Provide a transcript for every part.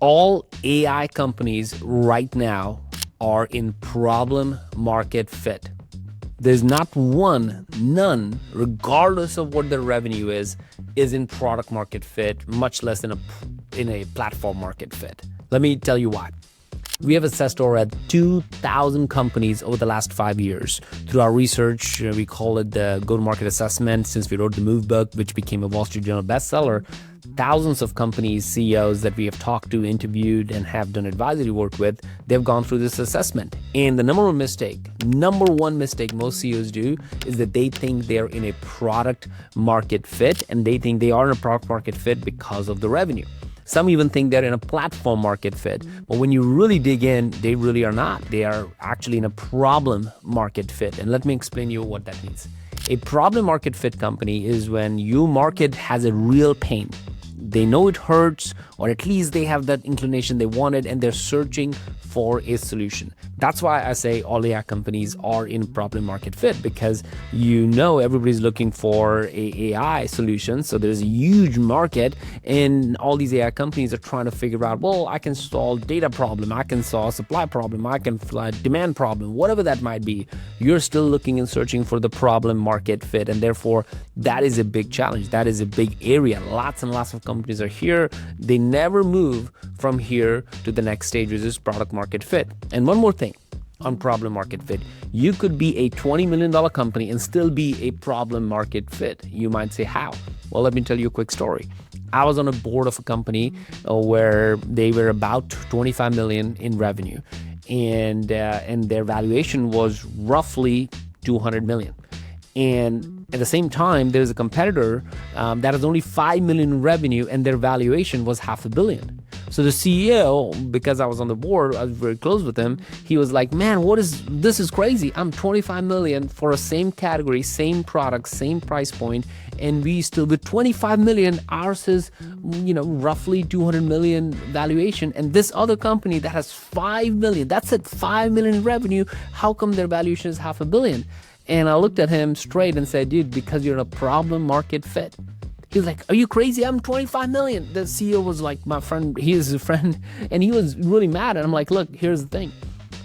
All AI companies right now are in problem market fit. There's not one, none, regardless of what their revenue is in product market fit, much less in a platform market fit. Let me tell you why. We have assessed over at 2,000 companies over the last 5 years. Through our research, we call it the go-to-market assessment. Since we wrote the Move book, which became a Wall Street Journal bestseller, thousands of companies, CEOs that we have talked to, interviewed, and have done advisory work with, they've gone through this assessment. And the number one mistake most CEOs do is that they think they're in a product market fit, and they think they are in a product market fit because of the revenue. Some even think they're in a platform market fit. But when you really dig in, they really are not. They are actually in a problem market fit. And let me explain to you what that means. A problem market fit company is when your market has a real pain. They know it hurts, or at least they have that inclination they want it, and they're searching for a solution. That's why I say all AI companies are in problem market fit, because everybody's looking for a AI solution. So there's a huge market, and all these AI companies are trying to figure out, well, I can solve data problem, I can solve supply problem, I can solve demand problem, whatever that might be. You're still looking and searching for the problem market fit, and therefore that is a big challenge. That is a big area. Lots and lots of companies are here. They never move from here to the next stage, which is product market fit. And one more thing on problem market fit. You could be a $20 million company and still be a problem market fit. You might say, how? Well, let me tell you a quick story. I was on a board of a company where they were about 25 million in revenue, and their valuation was roughly 200 million. And at the same time, there's a competitor that has only 5 million in revenue, and their valuation was $500 million. So the CEO, because I was on the board, I was very close with him, he was like, man, this is crazy. I'm 25 million for a same category, same product, same price point, and we still, with 25 million, ours is, roughly 200 million valuation. And this other company that has 5 million, that's it, 5 million in revenue, how come their valuation is $500 million? And I looked at him straight and said, dude, because you're in a problem market fit. He was like, are you crazy? I'm 25 million. The CEO was like, my friend, he is a friend, and he was really mad. And I'm like, look, here's the thing.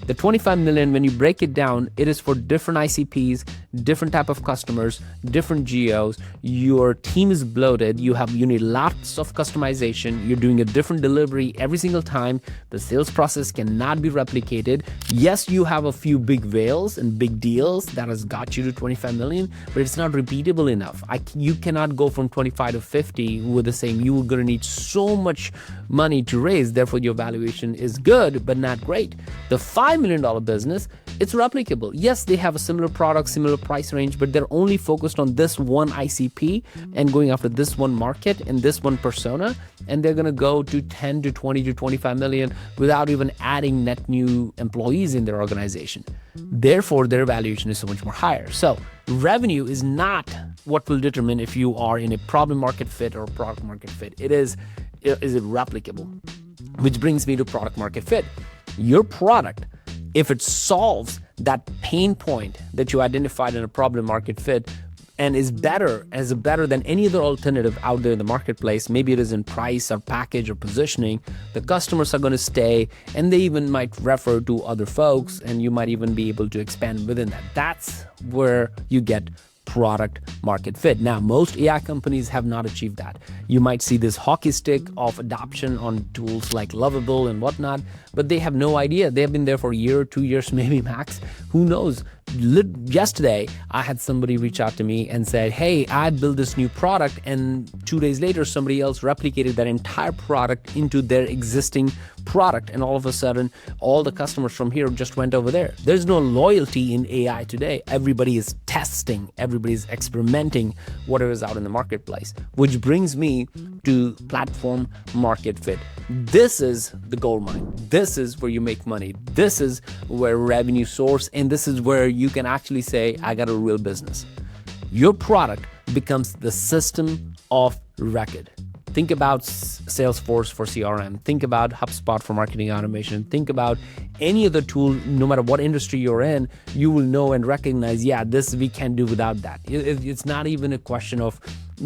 The 25 million, when you break it down, it is for different ICPs, different type of customers, different geos. Your team is bloated. You need lots of customization. You're doing a different delivery every single time. The sales process cannot be replicated. Yes, you have a few big whales and big deals that has got you to 25 million, but it's not repeatable enough. You cannot go from 25 to 50 with the same. You're going to need so much money to raise. Therefore, your valuation is good, but not great. The $5 million business, it's replicable. Yes, they have a similar product, similar price range, but they're only focused on this one ICP and going after this one market and this one persona, and they're going to go to 10 to 20 to 25 million without even adding net new employees in their organization. Therefore, their valuation is so much more higher. So revenue is not what will determine if you are in a problem market fit or a product market fit. Is it replicable? Which brings me to product market fit. Your product, if it solves that pain point that you identified in a problem market fit and is better than any other alternative out there in the marketplace, maybe it is in price or package or positioning, the customers are going to stay, and they even might refer to other folks, and you might even be able to expand within that. That's where you get product market fit. Now, most AI companies have not achieved that. You might see this hockey stick of adoption on tools like Lovable and whatnot, but they have no idea. They have been there for a year, 2 years, maybe max. Who knows? Yesterday, I had somebody reach out to me and said, hey, I built this new product, and 2 days later, somebody else replicated that entire product into their existing product, and all of a sudden, all the customers from here just went over there. There's no loyalty in AI today. Everybody is testing, everybody's experimenting whatever is out in the marketplace, which brings me to platform market fit. This is the gold mine. This is where you make money. This is where revenue source, and this is where you can actually say, I got a real business. Your product becomes the system of record. Think about Salesforce for CRM. Think about HubSpot for marketing automation. Think about any other tool, no matter what industry you're in, you will know and recognize, yeah, this we can't do without that. It's not even a question of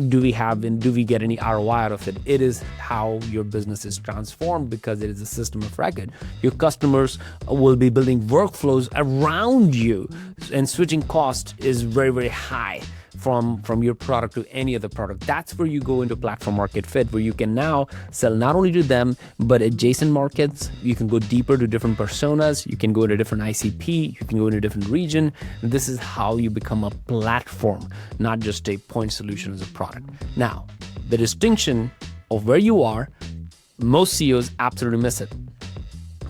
do we get any ROI out of it? It is how your business is transformed, because it is a system of record. Your customers will be building workflows around you, and switching cost is very, very high from your product to any other product. That's where you go into platform market fit, where you can now sell not only to them, but adjacent markets. You can go deeper to different personas. You can go into different ICP. You can go into a different region. This is how you become a platform, not just a point solution as a product. Now, the distinction of where you are, most CEOs absolutely miss it.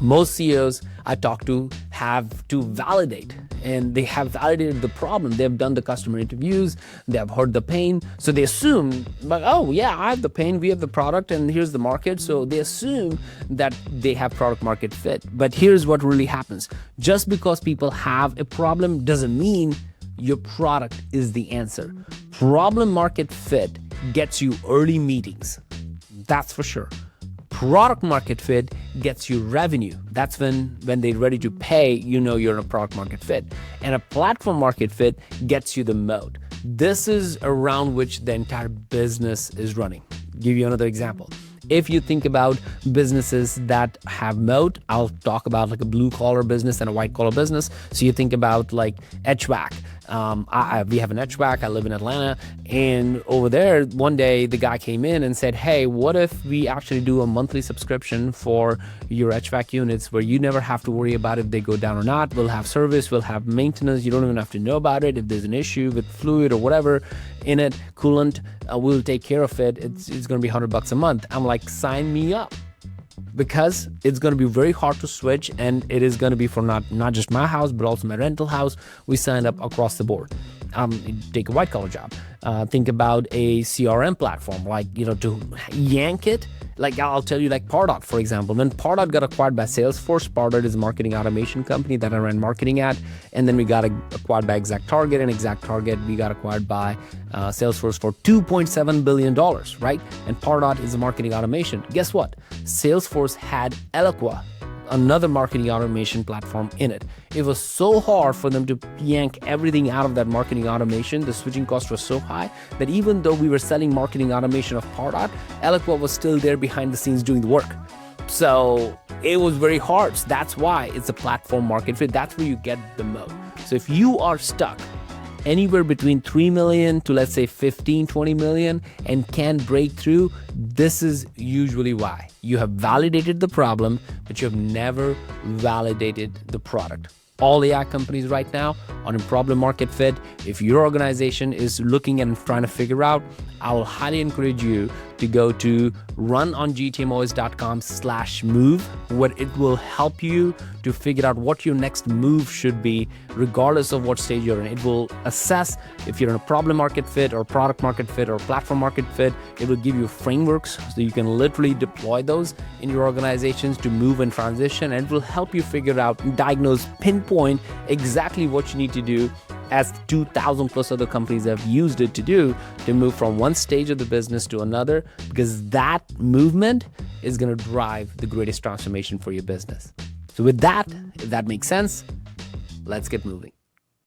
Most CEOs I talk to have to validate, and they have validated the problem. They've done the customer interviews, they have heard the pain, so they assume, like, oh yeah, I have the pain, we have the product, and here's the market. So they assume that they have product market fit. But here's what really happens. Just because people have a problem doesn't mean your product is the answer. Problem market fit gets you early meetings. That's for sure. Product market fit gets you revenue. That's when they're ready to pay, you're in a product market fit. And a platform market fit gets you the moat. This is around which the entire business is running. Give you another example. If you think about businesses that have moat, I'll talk about like a blue collar business and a white collar business. So you think about like HVAC. We have an HVAC. I live in Atlanta, and over there one day the guy came in and said, hey, what if we actually do a monthly subscription for your HVAC units where you never have to worry about if they go down or not. We'll have service, we'll have maintenance. You don't even have to know about it. If there's an issue with fluid or whatever in it, coolant, we'll take care of it. It's going to be $100 a month. I'm like, sign me up. Because it's going to be very hard to switch, and it is going to be for not just my house, but also my rental house. We signed up across the board. Take a white collar job. Think about a CRM platform, like, to yank it. Like I'll tell you, like Pardot, for example. When Pardot got acquired by Salesforce, Pardot is a marketing automation company that I ran marketing at. And then we got acquired by ExactTarget, and ExactTarget, we got acquired by Salesforce for $2.7 billion, right? And Pardot is a marketing automation. Guess what? Salesforce had Eloqua, another marketing automation platform in it. It was so hard for them to yank everything out of that marketing automation. The switching cost was so high that even though we were selling marketing automation of Pardot, Eloqua was still there behind the scenes doing the work. So it was very hard. So that's why it's a platform market fit. That's where you get the moat. So if you are stuck anywhere between 3 million to, let's say, 15, 20 million and can break through, this is usually why. You have validated the problem, but you have never validated the product. All AI companies right now are in problem market fit. If your organization is looking and trying to figure out, I will highly encourage you to go to runongtmos.com/move, where it will help you to figure out what your next move should be, regardless of what stage you're in. It will assess if you're in a problem market fit or product market fit or platform market fit. It will give you frameworks so you can literally deploy those in your organizations to move and transition, and it will help you figure out, diagnose, pinpoint exactly what you need to do, as 2,000 plus other companies have used it to do, to move from one stage of the business to another, because that movement is going to drive the greatest transformation for your business. So with that, if that makes sense, let's get moving.